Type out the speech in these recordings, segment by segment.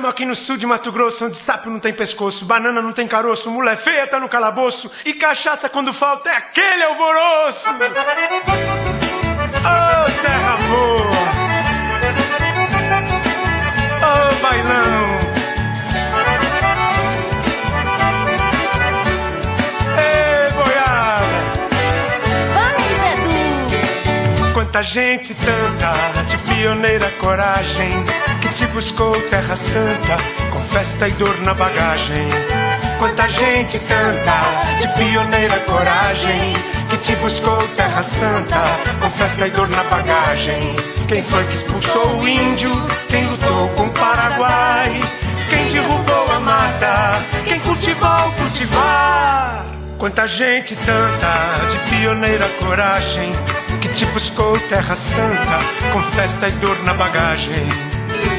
Estamos aqui no sul de Mato Grosso, onde sapo não tem pescoço, banana não tem caroço, mulher feia tá no calabouço e cachaça quando falta é aquele alvoroço. Oh, terra boa, oh, bailão, ei, boiada. Vamos, Edu! Quanta gente tanta, de pioneira coragem, que te buscou terra santa, com festa e dor na bagagem. Quanta gente tanta, de pioneira coragem, que te buscou terra santa, com festa e dor na bagagem. Quem foi que expulsou o índio? Quem lutou com o Paraguai? Quem derrubou a mata? Quem cultivou o cultivar? Quanta gente tanta, de pioneira coragem, que te buscou terra santa, com festa e dor na bagagem.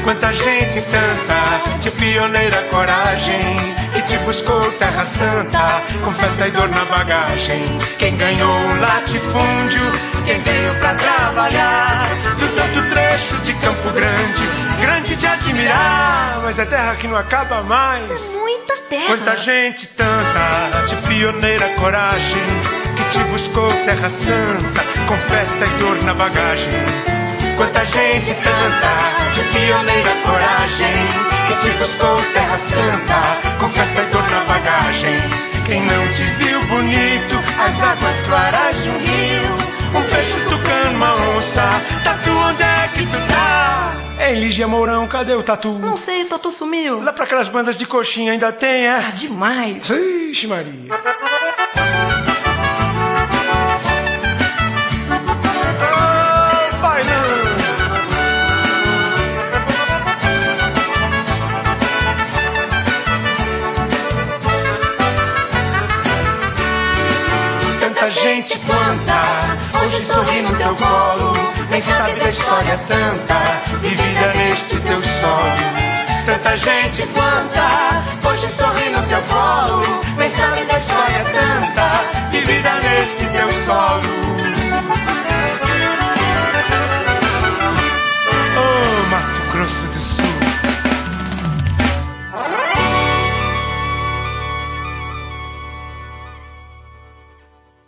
Quanta gente tanta, de pioneira coragem, que te buscou terra santa, com festa e dor na bagagem. Quem ganhou um latifúndio, quem veio pra trabalhar, do tanto trecho de Campo Grande, grande de admirar, mas é terra que não acaba mais. É muita terra. Quanta gente tanta, de pioneira coragem, que te buscou terra santa, com festa e dor na bagagem. Quanta gente tanta, de pioneira coragem, que te buscou terra santa, com festa e dor na bagagem. Quem não te viu bonito, as águas claras de um rio, um peixe tucano, uma onça, tatu, onde é que tu tá? Ei, Lígia Mourão, cadê o tatu? Não sei, o tatu sumiu. Lá pra aquelas bandas de coxinha ainda tem, é? Ah, demais. Ixi, Maria. Gente quanta, hoje sorri no teu colo, nem sabe da história tanta, vivida neste teu solo. Tanta gente quanta,